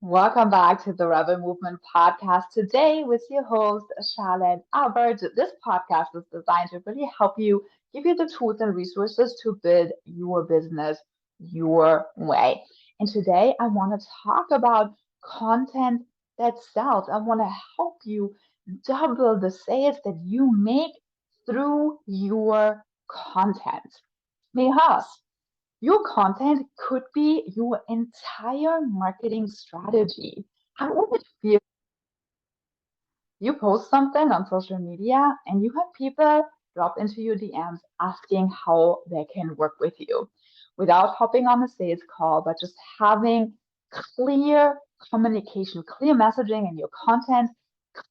Welcome back to the Rebel Movement podcast today with your host, Charlett Albert. This podcast is designed to really help you, give you the tools and resources to build your business your way. And today I want to talk about content that sells. I want to help you double the sales that you make through your content. Because your content could be your entire marketing strategy. How would it feel? You post something on social media and you have people drop into your DMs asking how they can work with you without hopping on a sales call, but just having clear communication, clear messaging in your content,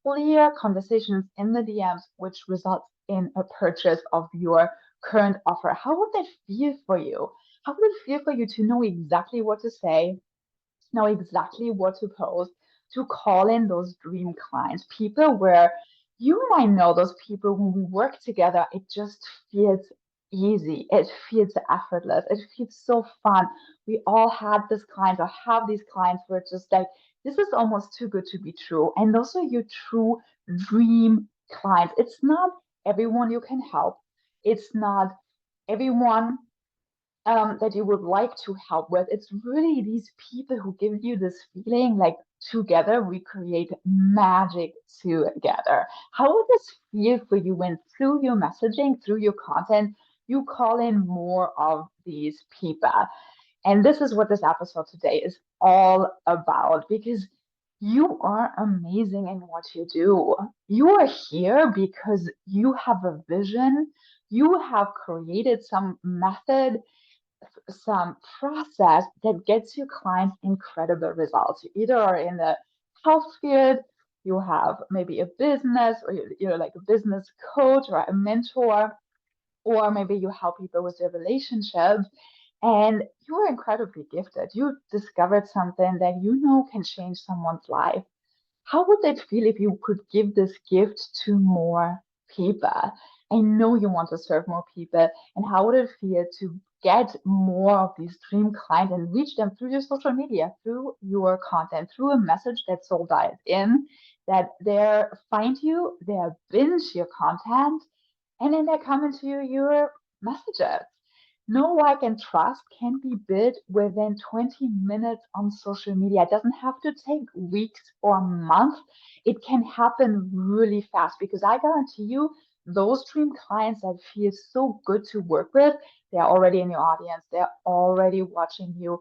clear conversations in the DMs, which results in a purchase of your current offer. How would that feel for you? How would it feel for you to know exactly what to say, know exactly what to post, to call in those dream clients, people where you and I know those people when we work together, it just feels easy. It feels effortless. It feels so fun. We all had this clients or have these clients where it's just like, this is almost too good to be true. And those are your true dream clients. It's not everyone you can help. It's not everyone that you would like to help with. It's really these people who give you this feeling like together we create magic together. How would this feel for you when through your messaging, through your content, you call in more of these people? And this is what this episode today is all about because you are amazing in what you do. You are here because you have a vision, you have created some method, some process that gets your clients incredible results. You either are in the health field, you have maybe a business, or you're like a business coach or a mentor, or maybe you help people with their relationships. And you are incredibly gifted. You discovered something that you know can change someone's life. How would that feel if you could give this gift to more people? I know you want to serve more people. And how would it feel to get more of these dream clients and reach them through your social media, through your content, through a message that's so dialed in that they find you, they binge your content, and then they come into your messages. Know, like, and trust can be built within 20 minutes on social media. It doesn't have to take weeks or months. It can happen really fast because I guarantee you, those dream clients that feel so good to work with, they're already in your audience. They're already watching you.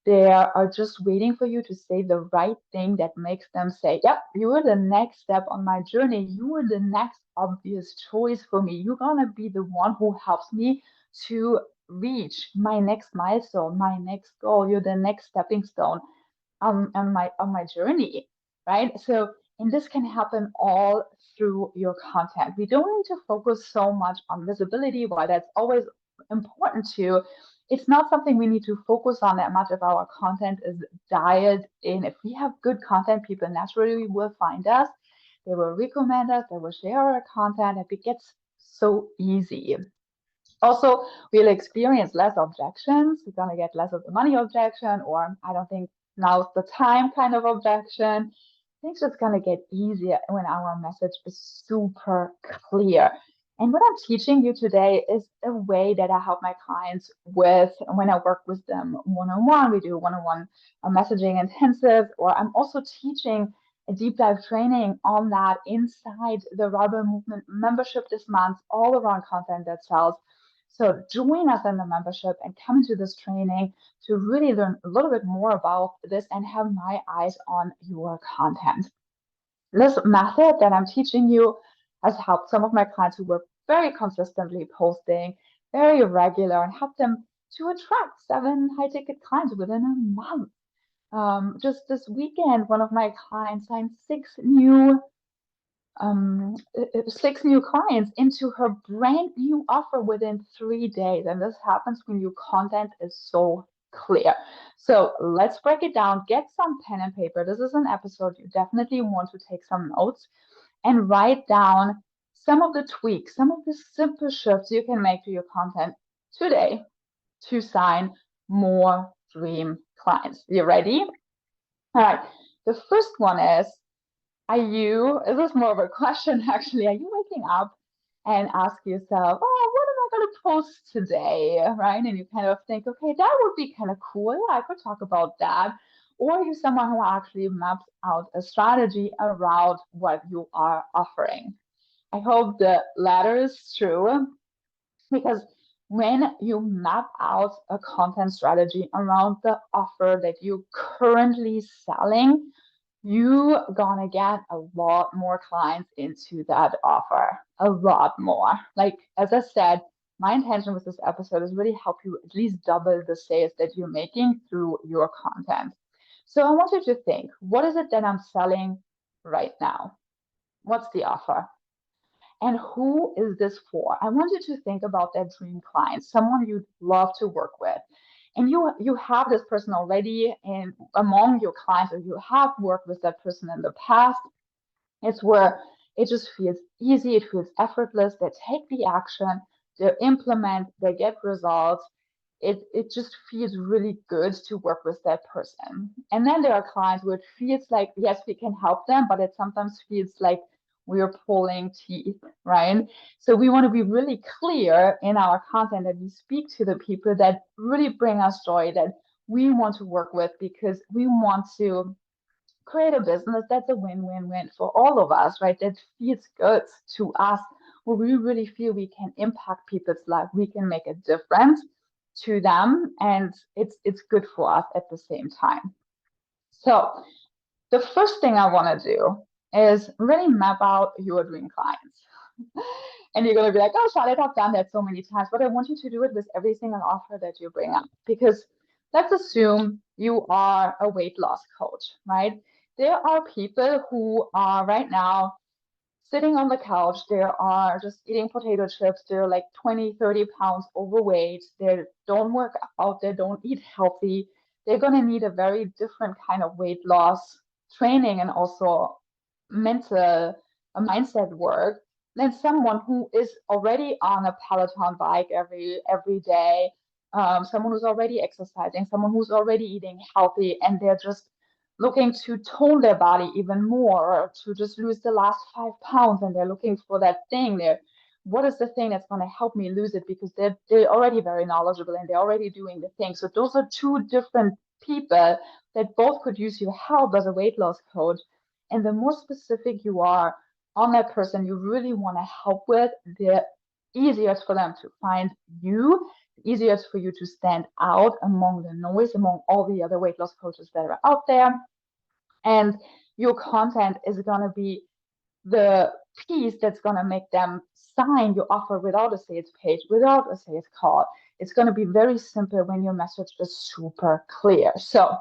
They are just waiting for you to say the right thing that makes them say, yep, you are the next step on my journey. You are the next obvious choice for me. You're going to be the one who helps me to reach my next milestone, my next goal. You're the next stepping stone on my journey, right? So, and this can happen all through your content. We don't need to focus so much on visibility, while that's always important too. It's not something we need to focus on that much if our content is dialed in. If we have good content, people naturally will find us. They will recommend us. They will share our content. It gets so easy. Also, we'll experience less objections. We're going to get less of the money objection, or I don't think now's the time kind of objection. Things just going to get easier when our message is super clear. And what I'm teaching you today is a way that I help my clients with when I work with them one on one. We do one on one messaging intensive, or I'm also teaching a deep dive training on that inside the Rebel Movement membership this month, all around content that sells. So join us in the membership and come into this training to really learn a little bit more about this and have my eyes on your content. This method that I'm teaching you has helped some of my clients who were very consistently posting, very regular, and helped them to attract 7 high ticket clients within a month. Just this weekend, one of my clients signed um, 6 new clients into her brand new offer within 3 days. And this happens when your content is so clear. So let's break it down. Get some pen and paper. This is an episode you definitely want to take some notes and write down some of the tweaks, some of the simple shifts you can make to your content today to sign more dream clients. You ready? All right. The first one is, this is more of a question actually, are you waking up and ask yourself, oh, what am I going to post today? Right? And you kind of think, okay, that would be kind of cool. I could talk about that. Or are you someone who actually maps out a strategy around what you are offering? I hope the latter is true, because when you map out a content strategy around the offer that you're currently selling, you gonna get a lot more clients into that offer, a lot more. Like, as I said, my intention with this episode is really help you at least double the sales that you're making through your content. So I want you to think, what is it that I'm selling right now? What's the offer? And who is this for? I want you to think about that dream client, someone you'd love to work with. And you have this person already and among your clients, or you have worked with that person in the past. It's where it just feels easy, it feels effortless. They take the action, they implement, they get results. It just feels really good to work with that person. And then there are clients where it feels like, yes, we can help them, but it sometimes feels like we are pulling teeth, right? So we want to be really clear in our content that we speak to the people that really bring us joy, that we want to work with, because we want to create a business that's a win-win-win for all of us, right? That feels good to us, where we really feel we can impact people's life, we can make a difference to them, and it's good for us at the same time. So the first thing I want to do is really map out your dream clients. And you're going to be like, oh, Charlotte, I've done that so many times, but I want you to do it with every single offer that you bring up. Because let's assume you are a weight loss coach, right? There are people who are right now sitting on the couch. They are just eating potato chips. They're like 20, 30 pounds overweight. They don't work out. They don't eat healthy. They're going to need a very different kind of weight loss training and also mental mindset work than someone who is already on a Peloton bike every day, someone who's already exercising, someone who's already eating healthy, and they're just looking to tone their body even more, or to just lose the last 5 pounds, and they're looking for that thing there. What is the thing that's going to help me lose it? Because they're already very knowledgeable and they're already doing the thing. So those are two different people that both could use your help as a weight loss coach. And the more specific you are on that person you really want to help with, the easier it's for them to find you, easier it's for you to stand out among the noise, among all the other weight loss coaches that are out there. And your content is going to be the piece that's going to make them sign your offer without a sales page, without a sales call. It's going to be very simple when your message is super clear. So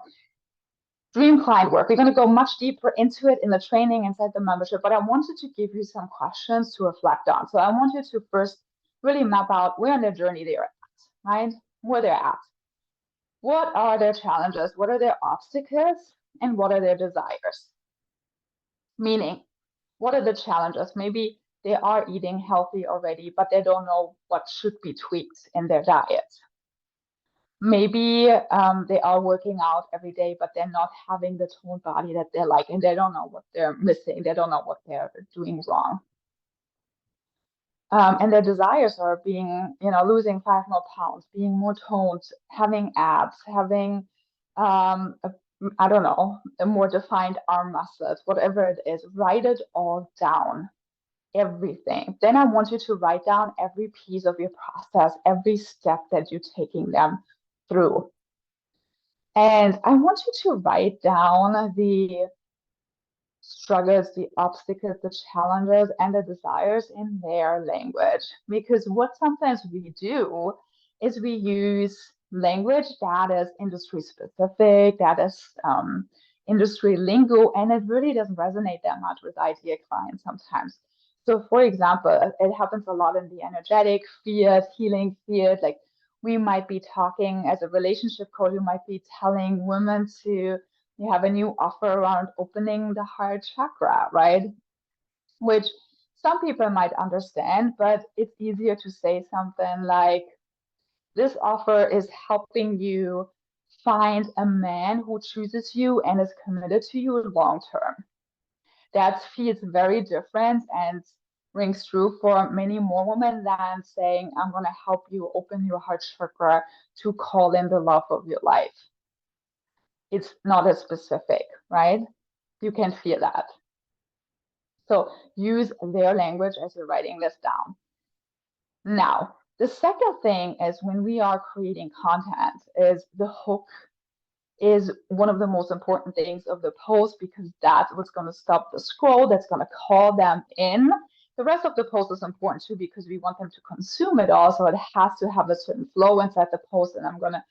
dream client work, we're going to go much deeper into it in the training inside the membership, but I wanted to give you some questions to reflect on. So I want you to first really map out where in their journey they're at, right? Where they're at. What are their challenges? What are their obstacles? And what are their desires? Meaning, what are the challenges? Maybe they are eating healthy already, but they don't know what should be tweaked in their diet. Maybe they are working out every day, but they're not having the toned body that they like, and they don't know what they're missing. They don't know what they're doing wrong. And their desires are being, losing 5 more pounds, being more toned, having abs, having, I don't know, a more defined arm muscles, whatever it is. Write it all down, everything. Then I want you to write down every piece of your process, every step that you're taking them through. And I want you to write down the struggles, the obstacles, the challenges, and the desires in their language. Because what sometimes we do is we use language that is industry specific, that is industry lingo, and it really doesn't resonate that much with ideal clients sometimes. So, for example, it happens a lot in the energetic field, healing field. Like, we might be talking as a relationship coach, you might be telling women to you have a new offer around opening the heart chakra, right? Which some people might understand, but it's easier to say something like, this offer is helping you find a man who chooses you and is committed to you long term. That feels very different and rings true for many more women than saying, I'm going to help you open your heart chakra to call in the love of your life. It's not as specific, right? You can feel that. So use their language as you're writing this down. Now, the second thing is when we are creating content is the hook is one of the most important things of the post, because that's what's going to stop the scroll, that's going to call them in. The rest of the post is important too, because we want them to consume it all. So it has to have a certain flow inside the post. And I'm going to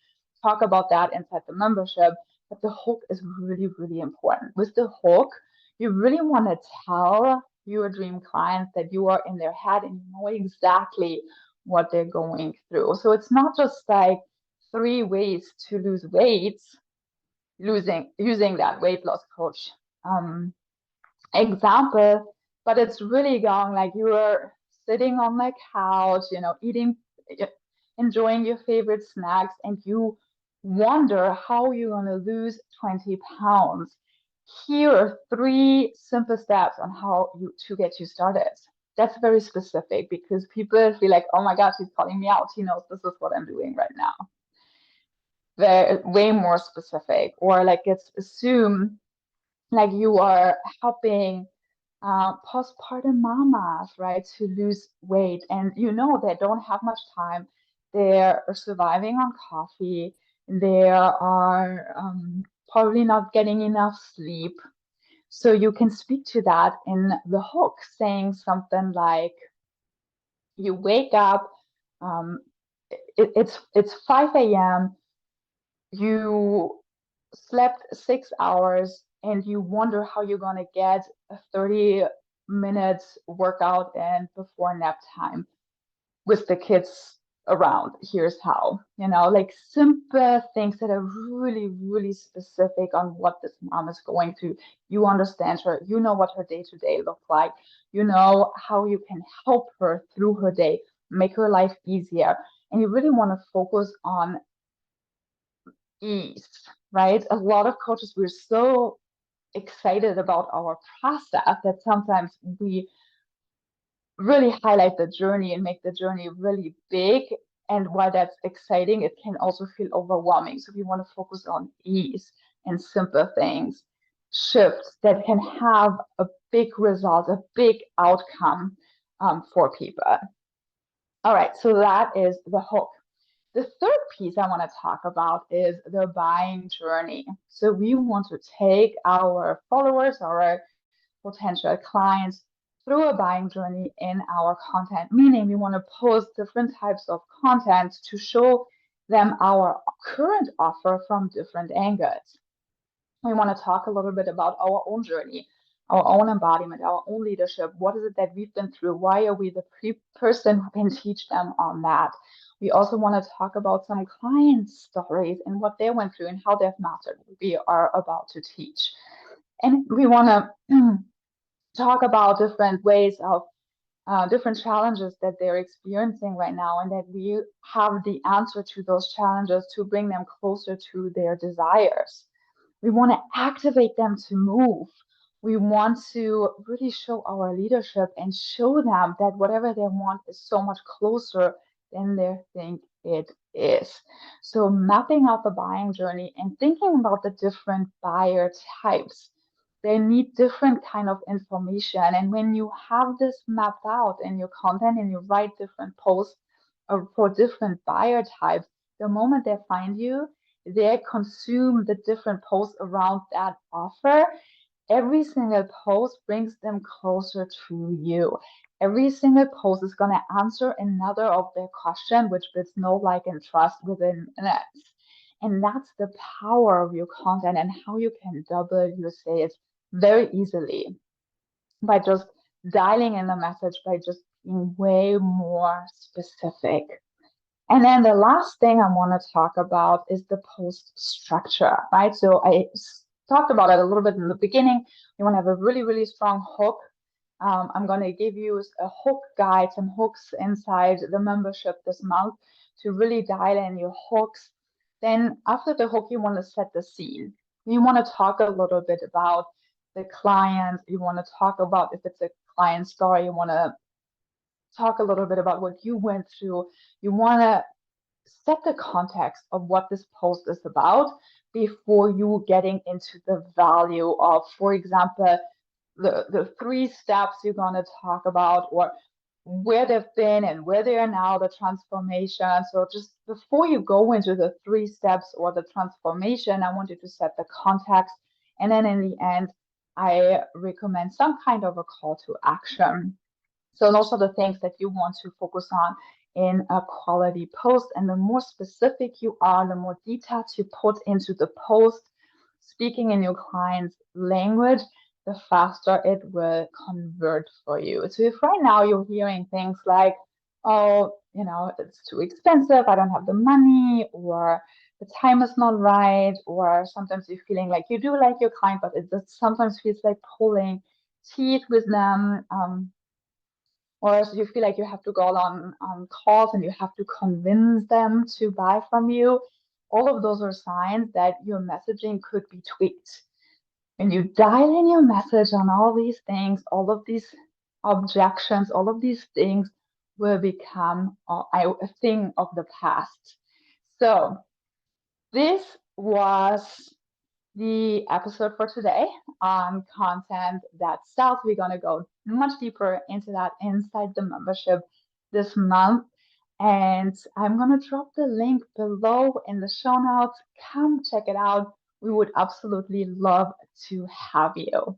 talk about that inside the membership. But the hook is really, really important. With the hook, you really want to tell your dream clients that you are in their head and you know exactly what they're going through. So it's not just like 3 ways to lose weight, using that weight loss coach example, but it's really going like you are sitting on the couch, eating, enjoying your favorite snacks, and you wonder how you're going to lose 20 pounds. Here are 3 simple steps on how to get you started. That's very specific because people feel like, oh my gosh, he's calling me out. He knows this is what I'm doing right now. They're way more specific, or like it's assume like you are helping postpartum mamas, right, to lose weight, and they don't have much time. They're surviving on coffee. They are probably not getting enough sleep. So you can speak to that in the hook, saying something like, "You wake up, um, it's 5 a.m. You slept 6 hours and you wonder how you're going to get a 30 minutes workout in before nap time with the kids around. Here's how, like simple things that are really, really specific on what this mom is going through. You understand her, you know what her day-to-day looks like, you know how you can help her through her day, make her life easier. And you really want to focus on ease, right? A lot of coaches, we're so excited about our process that sometimes we really highlight the journey and make the journey really big. And while that's exciting, it can also feel overwhelming. So we want to focus on ease and simple things, shifts that can have a big result, a big outcome for people. All right, so that is the hook. The third piece I want to talk about is the buying journey. So we want to take our followers, our potential clients through a buying journey in our content, meaning we want to post different types of content to show them our current offer from different angles. We want to talk a little bit about our own journey, our own embodiment, our own leadership. What is it that we've been through? Why are we the person who can teach them on that? We also want to talk about some client stories and what they went through and how they've mastered what we are about to teach. And we want to talk about different ways of different challenges that they're experiencing right now, and that we have the answer to those challenges to bring them closer to their desires. We want to activate them to move. We want to really show our leadership and show them that whatever they want is so much closer than they think it is. So mapping out the buying journey and thinking about the different buyer types. They need different kind of information. And when you have this mapped out in your content and you write different posts for different buyer types, the moment they find you, they consume the different posts around that offer. Every single post brings them closer to you. Every single post is going to answer another of their questions, which builds know, like, and trust within minutes. And that's the power of your content and how you can double your sales very easily by just dialing in the message, by just being way more specific. And then the last thing I want to talk about is the post structure, right? So I talked about it a little bit in the beginning. You want to have a really, really strong hook. I'm going to give you a hook guide, some hooks inside the membership this month to really dial in your hooks. Then after the hook, you want to set the scene. You want to talk a little bit about the client. You want to talk about, if it's a client story, you want to talk a little bit about what you went through. You want to set the context of what this post is about before you getting into the value of, for example, the three steps you're going to talk about, or where they've been and where they are now, the transformation. So just before you go into the three steps or the transformation, I want you to set the context. And then in the end, I recommend some kind of a call to action. So those are the things that you want to focus on in a quality post. And the more specific you are, the more details you put into the post, speaking in your client's language, the faster it will convert for you. So if right now you're hearing things like, oh, it's too expensive, I don't have the money, or the time is not right, or sometimes you're feeling like you do like your client, but it just sometimes feels like pulling teeth with them. Or you feel like you have to go on calls and you have to convince them to buy from you. All of those are signs that your messaging could be tweaked. When you dial in your message on all these things, all of these objections, all of these things will become a thing of the past. So this was the episode for today on content that sells. We're going to go much deeper into that inside the membership this month. And I'm going to drop the link below in the show notes. Come check it out. We would absolutely love to have you.